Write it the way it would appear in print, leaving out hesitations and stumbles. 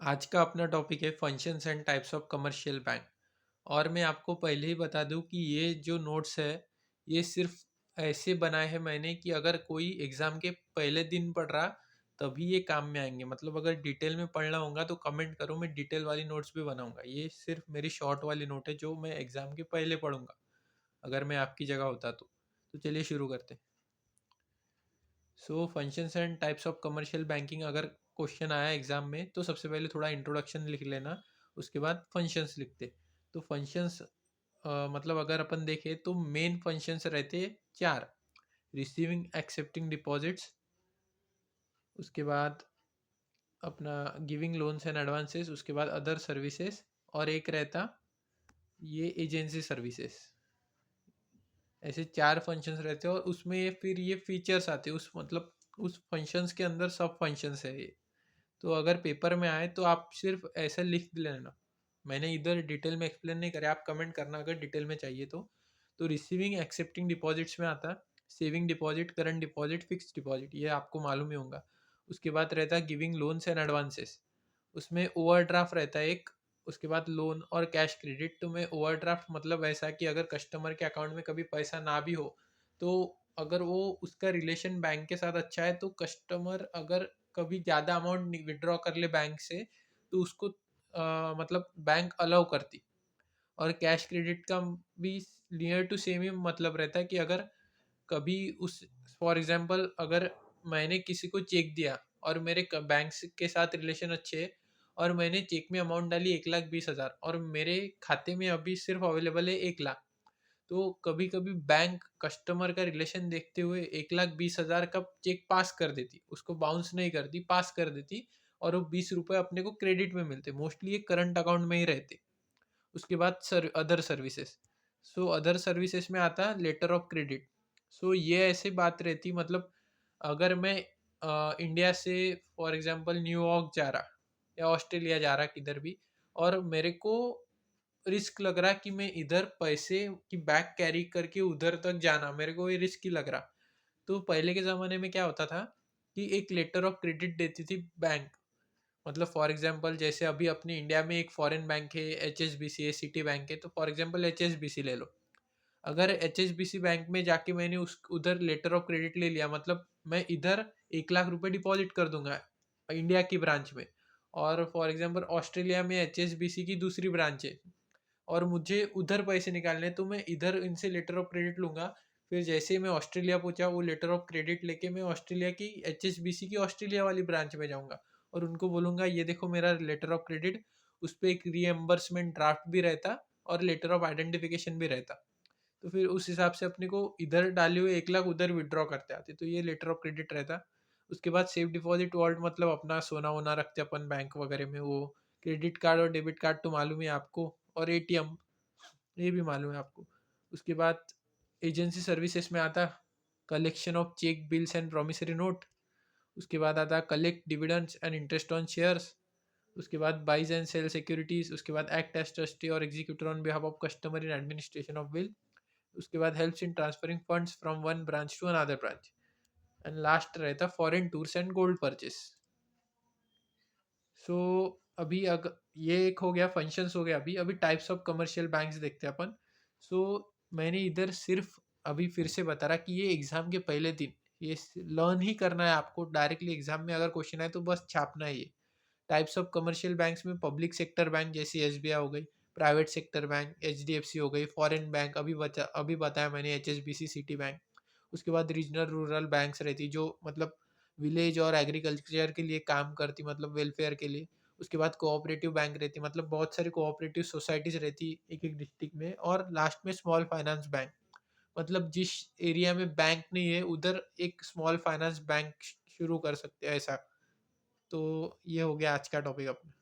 आज का अपना टॉपिक है functions and types of commercial bank. और मैं आपको पहले ही बता दूं कि ये जो नोट्स है ये सिर्फ ऐसे बनाए हैं मैंने कि अगर कोई एग्ज़ाम के पहले दिन पढ़ रहा तभी ये काम में आएंगे। मतलब अगर डिटेल में पढ़ना होगा तो कमेंट करो, मैं डिटेल वाली नोट्स भी बनाऊंगा। ये सिर्फ मेरी शॉर्ट वाली नोट है जो मैं एग्ज़ाम के पहले पढ़ूंगा अगर मैं आपकी जगह होता तो चलिए शुरू करते हैं। So functions and types of commercial banking अगर क्वेश्चन आया एग्जाम में तो सबसे पहले थोड़ा इंट्रोडक्शन लिख लेना, उसके बाद फंक्शंस लिखते। तो फंक्शंस मतलब अगर अपन देखें तो मेन फंक्शंस रहते चार: रिसीविंग एक्सेप्टिंग डिपॉजिट्स, उसके बाद अपना गिविंग लोन्स एंड एडवांसेस, उसके बाद अदर सर्विसेज, और एक रहता ये एजेंसी सर्विसेज। ऐसे चार फंक्शंस रहते हैं और उसमें ये फिर ये फीचर्स आते हैं उस मतलब उस फंक्शंस के अंदर सब फंक्शंस है ये। तो अगर पेपर में आए तो आप सिर्फ ऐसा लिख लेना। मैंने इधर डिटेल में एक्सप्लेन नहीं करे, आप कमेंट करना अगर डिटेल में चाहिए तो रिसीविंग एक्सेप्टिंग डिपॉजिट्स में आता saving deposit, current deposit, fixed deposit, ये आपको मालूम ही होगा। उसके बाद रहता है गिविंग लोन्स एंड एडवांसेस, उसमें ओवरड्राफ्ट रहता है एक। उसके बाद लोन और कैश क्रेडिट। तो मैं ओवरड्राफ्ट मतलब ऐसा कि अगर कस्टमर के अकाउंट में कभी पैसा ना भी हो तो अगर वो उसका रिलेशन बैंक के साथ अच्छा है तो कस्टमर अगर कभी ज़्यादा अमाउंट विड्रॉ कर ले बैंक से तो उसको मतलब बैंक अलाउ करती। और कैश क्रेडिट का भी नियर टू सेम ही मतलब रहता है कि अगर कभी उस फॉर एग्जांपल अगर मैंने किसी को चेक दिया और मेरे बैंक के साथ रिलेशन अच्छे है और मैंने चेक में अमाउंट डाली 1,20,000 और मेरे खाते में अभी सिर्फ अवेलेबल है 1 लाख, तो कभी कभी बैंक कस्टमर का रिलेशन देखते हुए 1,20,000 का चेक पास कर देती, उसको बाउंस नहीं करती, पास कर देती। और वो 20 रुपये अपने को क्रेडिट में मिलते, मोस्टली ये करंट अकाउंट में ही रहते। उसके बाद other services. So other services में आता लेटर ऑफ क्रेडिट। सो ये ऐसी बात रहती मतलब अगर मैं इंडिया से फॉर एग्जांपल न्यूयॉर्क जा रहा या ऑस्ट्रेलिया जा रहा किधर भी, और मेरे को रिस्क लग रहा कि मैं इधर पैसे की बैग कैरी करके उधर तक जाना, मेरे को ये रिस्क ही लग रहा। तो पहले के ज़माने में क्या होता था कि एक लेटर ऑफ क्रेडिट देती थी बैंक। मतलब फॉर एग्जांपल जैसे अभी अपने इंडिया में एक फॉरेन बैंक है, एच एस बी सी है, सिटी बैंक है, तो for example H S B C ले लो। अगर H S B C bank में जाके मैंने उस उधर लेटर ऑफ क्रेडिट ले लिया, मतलब मैं इधर 1 लाख रुपए डिपॉजिट कर दूंगा इंडिया की ब्रांच में, और फॉर एग्जांपल ऑस्ट्रेलिया में एच एस बी सी की दूसरी ब्रांच है और मुझे उधर पैसे निकालने हैं, तो मैं इधर इनसे लेटर ऑफ क्रेडिट लूंगा। फिर जैसे ही मैं ऑस्ट्रेलिया पहुंचा वो लेटर ऑफ क्रेडिट लेके मैं ऑस्ट्रेलिया की एच एस बी सी की ऑस्ट्रेलिया वाली ब्रांच में जाऊंगा और उनको बोलूंगा ये देखो मेरा लेटर ऑफ क्रेडिट। उस पर एक रीएम्बर्समेंट ड्राफ्ट भी रहता और लेटर ऑफ आइडेंटिफिकेशन भी रहता। तो फिर उस हिसाब से अपने को इधर डाले हुए 1 लाख उधर विड्रॉ करते आते, तो ये लेटर ऑफ क्रेडिट रहता। उसके बाद सेफ डिपॉजिट वॉल्ट मतलब अपना सोना वोना रखते अपन बैंक वगैरह में, वो क्रेडिट कार्ड और डेबिट कार्ड तो मालूम है आपको, और एटीएम ये भी मालूम है आपको। उसके बाद एजेंसी सर्विसेज में आता collection of cheque, bills and promissory note. उसके बाद आता collect dividends and interest on shares. उसके बाद बाइज एंड सेल सिक्योरिटीज। उसके बाद एक्ट एज ट्रस्टी और executor on behalf of customer in administration of will. उसके बाद helps in transferring funds from one branch to another branch. And last रहता foreign tours and gold purchase. So अभी अगर ये एक हो गया फंक्शंस हो गया, अभी अभी टाइप्स ऑफ कमर्शियल बैंक्स देखते हैं अपन। सो मैंने इधर सिर्फ अभी फिर से बता रहा कि ये एग्ज़ाम के पहले दिन ये लर्न ही करना है आपको, डायरेक्टली एग्जाम में अगर क्वेश्चन आए तो बस छापना है ये। टाइप्स ऑफ कमर्शियल बैंक्स में पब्लिक सेक्टर बैंक जैसे एसबीआई हो गई, प्राइवेट सेक्टर बैंक एचडीएफसी हो गई, फॉरेन बैंक अभी बताया मैंने एचएसबीसी, सिटी बैंक। उसके बाद रीजनल रूरल बैंक्स रहती जो मतलब विलेज और एग्रीकल्चर के लिए काम करती, मतलब वेलफेयर के लिए। उसके बाद कोऑपरेटिव बैंक रहती, मतलब बहुत सारी कोऑपरेटिव सोसाइटीज रहती एक एक डिस्ट्रिक्ट में। और लास्ट में स्मॉल फाइनेंस बैंक, मतलब जिस एरिया में बैंक नहीं है उधर एक स्मॉल फाइनेंस बैंक शुरू कर सकते हैं ऐसा। तो ये हो गया आज का टॉपिक अपना।